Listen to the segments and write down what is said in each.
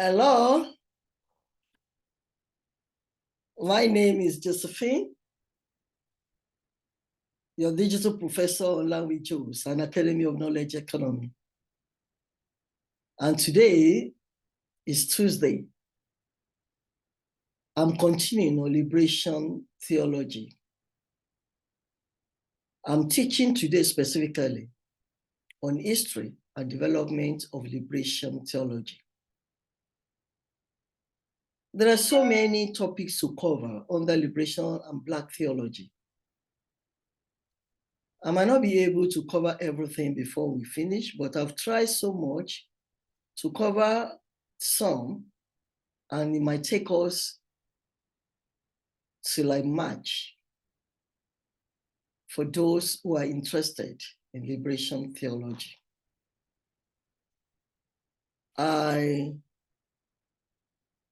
Hello, my name is Josephine, your digital professor on learnwithjoes, an Academy of Knowledge Economy. And today is Tuesday. I'm continuing on liberation theology. I'm teaching today specifically on history and development of liberation theology. There are so many topics to cover under liberation and Black theology. I might not be able to cover everything before we finish, but I've tried so much to cover some, and it might take us till like March for those who are interested in liberation theology. I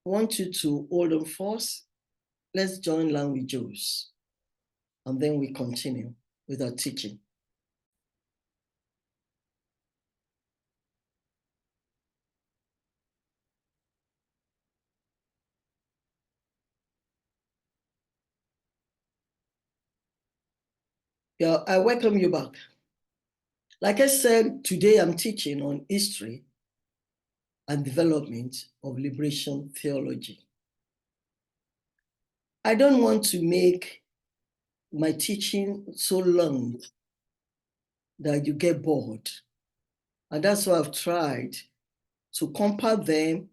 want you to hold on first. Let's join learnwithjoes, and then we continue with our teaching. Yeah, I welcome you back. Like I said, today I'm teaching on history and development of liberation theology. I don't want to make my teaching so long that you get bored. And that's why I've tried to compact them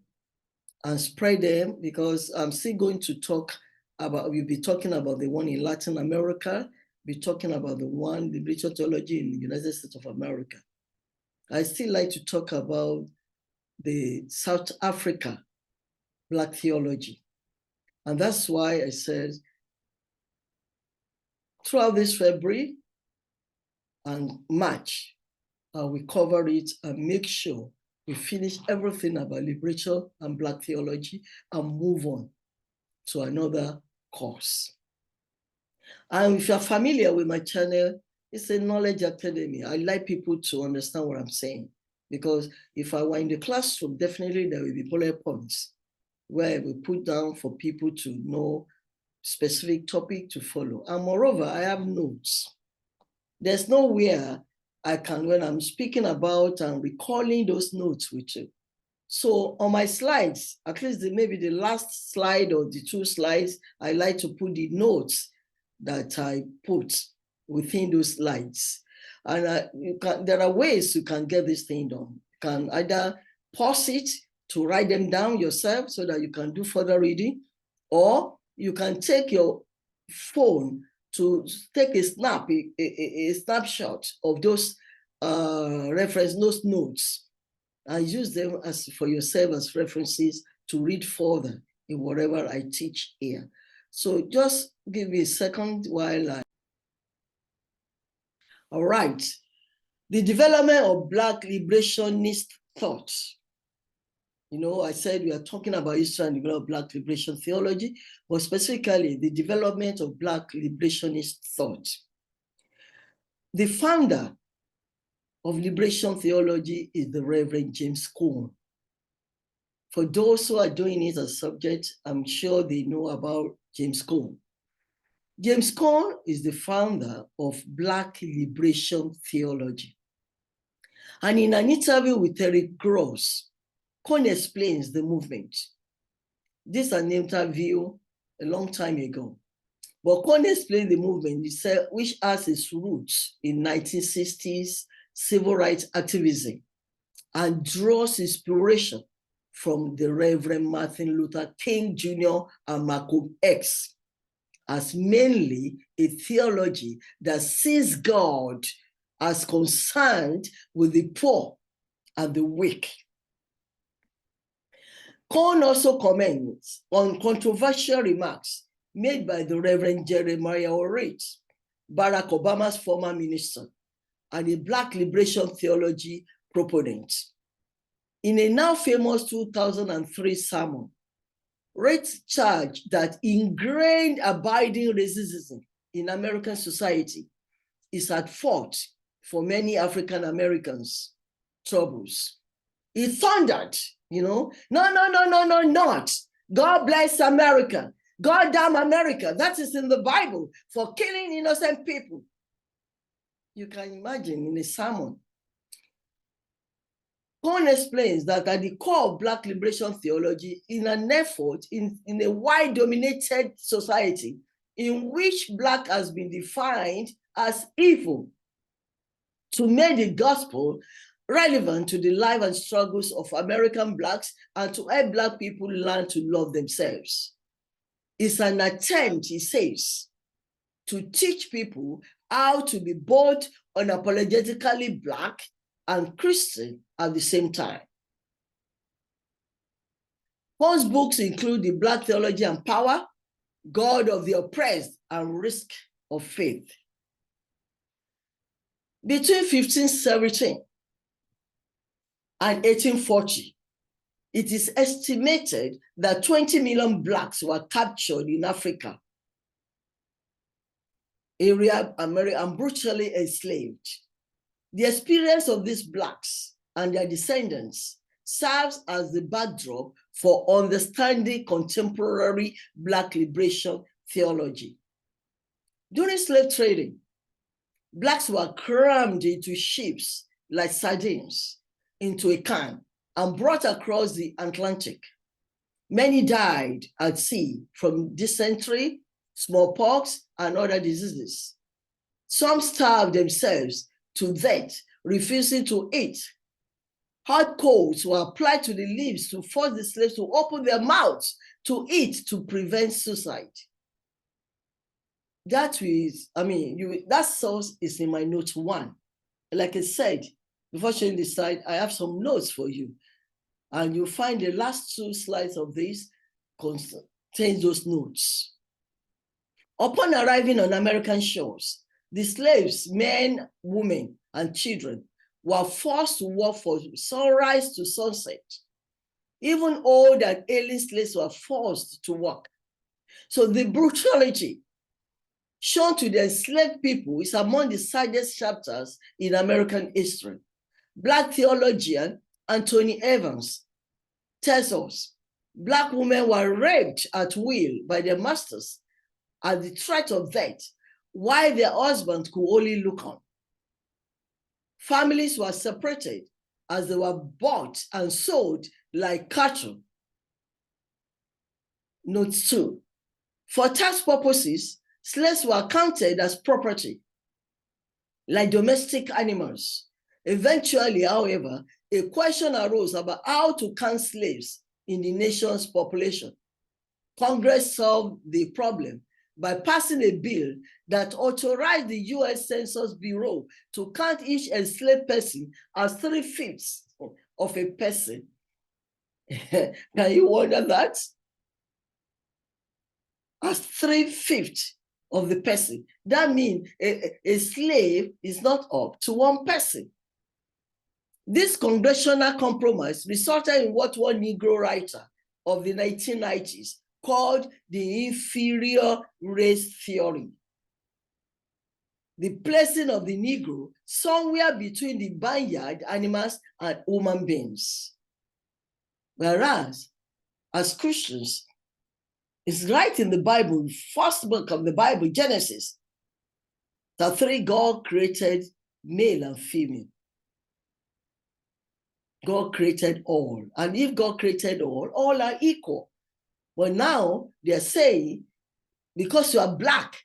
and spread them, because I'm still going to talk about, we'll be talking about the one in Latin America, be talking about the one, liberation theology in the United States of America. I still like to talk about the South Africa Black theology. And that's why I said, throughout this February and March, we cover it and make sure we finish everything about liberation and Black theology and move on to another course. And if you're familiar with my channel, it's a knowledge academy. I like people to understand what I'm saying, because if I were in the classroom, definitely there will be bullet points where we put down for people to know specific topic to follow. And moreover, I have notes. There's nowhere I can, when I'm speaking about and recalling those notes with you. So on my slides, at least maybe the last slide or the two slides, I like to put the notes that I put within those slides. And there are ways you can get this thing done. You can either pause it to write them down yourself so that you can do further reading, or you can take your phone to take a snapshot of those reference, those notes, and use them as for yourself as references to read further in whatever I teach here. So just give me a second while I... All right. The development of Black liberationist thought. You know, I said we are talking about history and development of Black liberation theology, but specifically the development of Black liberationist thought. The founder of liberation theology is the Reverend James Cone. For those who are doing it as subject, I'm sure they know about James Cone. James Cone is the founder of Black liberation theology. And in an interview with Eric Gross, Cone explains the movement. This is an interview a long time ago. But Cone explained the movement, he said, which has its roots in 1960s civil rights activism and draws inspiration from the Reverend Martin Luther King Jr. and Malcolm X as mainly a theology that sees God as concerned with the poor and the weak. Cone also comments on controversial remarks made by the Reverend Jeremiah Orrit, Barack Obama's former minister, and a Black liberation theology proponent. In a now famous 2003 sermon, Orrit charged that ingrained abiding racism in American society is at fault for many African Americans' troubles. He thundered you know? No, not. God bless America. God damn America. That is in the Bible for killing innocent people. You can imagine in a sermon. Paul explains that at the core of Black liberation theology, in an effort in a white-dominated society in which Black has been defined as evil, to make the gospel relevant to the life and struggles of American Blacks and to help Black people learn to love themselves. It's an attempt, he says, to teach people how to be both unapologetically Black and Christian at the same time. Paul's books include the Black Theology and Power, God of the Oppressed, and Risk of Faith. Between 1517 and 1840, it is estimated that 20 million Blacks were captured in Africa, area America, and brutally enslaved. The experience of these Blacks and their descendants serves as the backdrop for understanding contemporary Black liberation theology. During slave trading, Blacks were crammed into ships like sardines into a can and brought across the Atlantic. Many died at sea from dysentery, smallpox, and other diseases. Some starved themselves to death, refusing to eat. Hot coals were applied to the lips to force the slaves to open their mouths to eat to prevent suicide. That source is in my note 1. Like I said, before showing the slide, I have some notes for you. And you'll find the last 2 slides of this contains those notes. Upon arriving on American shores, the slaves, men, women, and children, were forced to work from sunrise to sunset. Even old and ailing slaves were forced to work. So the brutality shown to the enslaved people is among the saddest chapters in American history. Black theologian Anthony Evans tells us Black women were raped at will by their masters at the threat of death, while their husbands could only look on. Families were separated as they were bought and sold like cattle. Note 2. For tax purposes, slaves were counted as property, like domestic animals. Eventually, however, a question arose about how to count slaves in the nation's population. Congress solved the problem by passing a bill that authorized the U.S. Census Bureau to count each enslaved person as 3/5 of a person. Can you wonder that? As 3/5 of the person. That means a slave is not up to one person. This congressional compromise resulted in what one Negro writer of the 1990s called the inferior race theory. The placing of the Negro somewhere between the barnyard animals and human beings. Whereas, as Christians, it's right in the Bible, first book of the Bible, Genesis, that 3 God created male and female. God created all. And if God created all are equal. But now they're saying, because you are Black,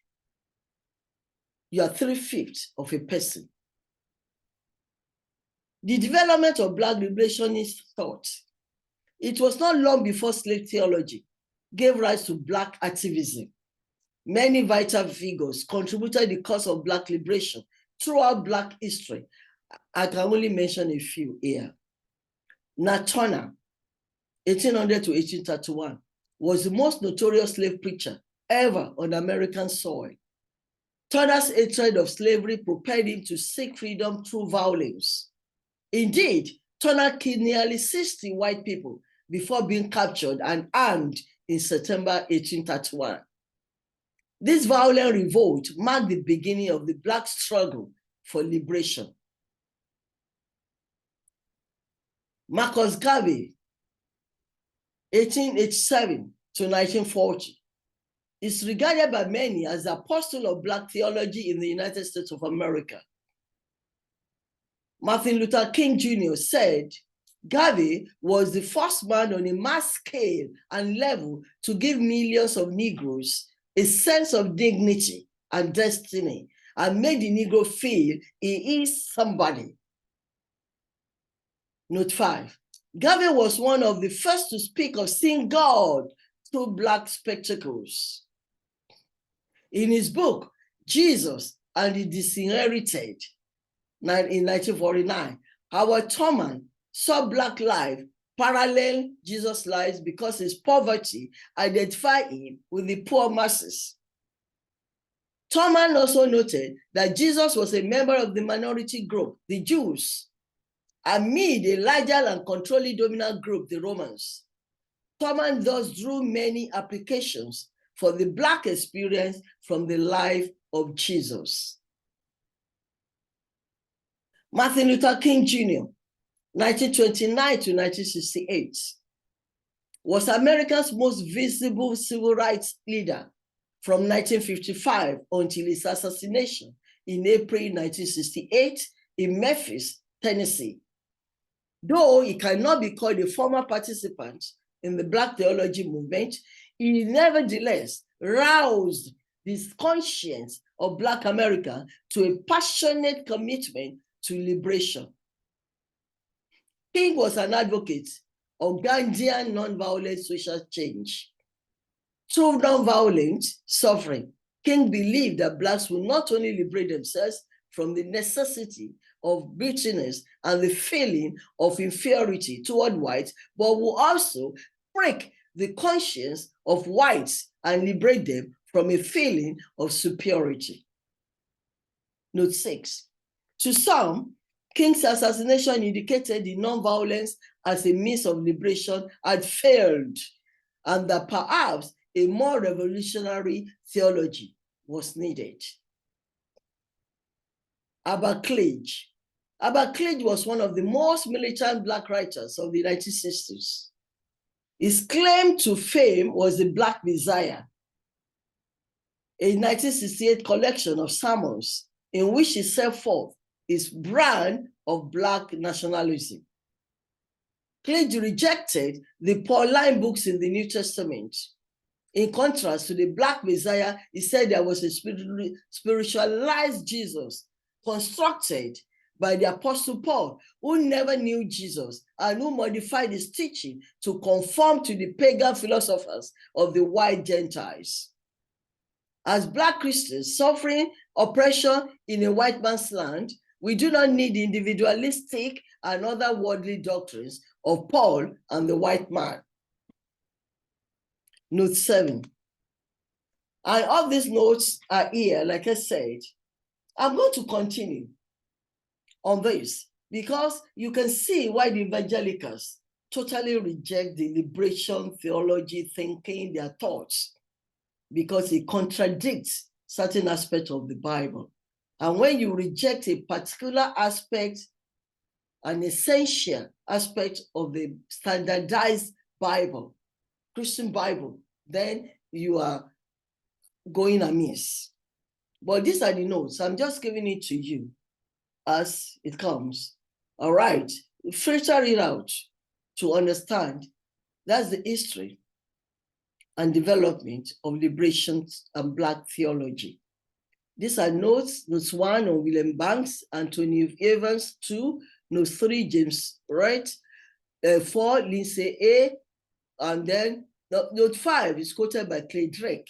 you are 3/5 of a person. The development of Black liberationist thought, it was not long before slave theology gave rise to Black activism. Many vital figures contributed to the cause of Black liberation throughout Black history. I can only mention a few here. Nat Turner, 1800 to 1831, was the most notorious slave preacher ever on American soil. Turner's hatred of slavery propelled him to seek freedom through violence. Indeed, Turner killed nearly 60 white people before being captured and hanged in September 1831. This violent revolt marked the beginning of the Black struggle for liberation. Marcus Garvey 1887 to 1940. Is regarded by many as the apostle of Black theology in the United States of America. Martin Luther King Jr. said, Garvey was the first man on a mass scale and level to give millions of Negroes a sense of dignity and destiny and made the Negro feel he is somebody. Note 5. Garvey was one of the first to speak of seeing God through Black spectacles. In his book, Jesus and the Disinherited, in 1949, Howard Thurman saw Black life parallel Jesus' lives because his poverty identified him with the poor masses. Thurman also noted that Jesus was a member of the minority group, the Jews, amid a larger and controlling dominant group, the Romans. Thurman thus drew many applications for the Black experience from the life of Jesus. Martin Luther King Jr., 1929 to 1968, was America's most visible civil rights leader from 1955 until his assassination in April 1968 in Memphis, Tennessee. Though he cannot be called a former participant in the Black theology movement, he nevertheless roused the conscience of Black America to a passionate commitment to liberation. King was an advocate of Gandhian nonviolent social change. Through nonviolent suffering, King believed that Blacks will not only liberate themselves from the necessity of bitterness and the feeling of inferiority toward whites, but will also break the conscience of whites and liberate them from a feeling of superiority. Note 6. To some, King's assassination indicated the nonviolence as a means of liberation had failed, and that perhaps a more revolutionary theology was needed. Abercrombie. Abercrombie was one of the most militant Black writers of the 1960s. His claim to fame was the Black Messiah, a 1968 collection of sermons in which he set forth his brand of Black nationalism. Clegg rejected the Pauline books in the New Testament. In contrast to the Black Messiah, he said there was a spiritualized Jesus constructed by the Apostle Paul, who never knew Jesus and who modified his teaching to conform to the pagan philosophers of the white Gentiles. As Black Christians suffering oppression in a white man's land, we do not need the individualistic and other worldly doctrines of Paul and the white man. Note 7. And all these notes are here, like I said. I'm going to continue on this because you can see why the evangelicals totally reject the liberation theology thinking, their thoughts, because it contradicts certain aspects of the Bible. And when you reject a particular aspect, an essential aspect of the standardized Bible, Christian Bible, then you are going amiss. But these are the notes. I'm just giving it to you as it comes. All right, filter it out to understand. That's the history and development of liberation and Black theology. These are notes. Notes 1 on William Banks, Anthony Evans. 2, notes 3, James Wright. 4, Lindsay A. And then note 5 is quoted by Clay Drake.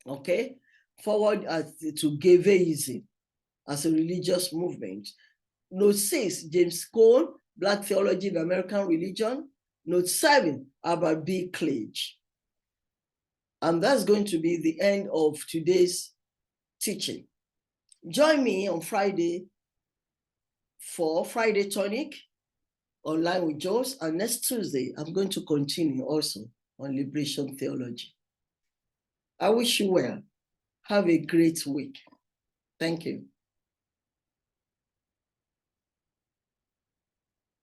Okay, forward to Gaveism as a religious movement. Note 6, James Cone, Black Theology in American Religion. Note 7, Albert B. Clegg. And that's going to be the end of today's teaching. Join me on Friday for Friday Tonic on Learn with Joes, and next Tuesday, I'm going to continue also on liberation theology. I wish you well. Have a great week. Thank you.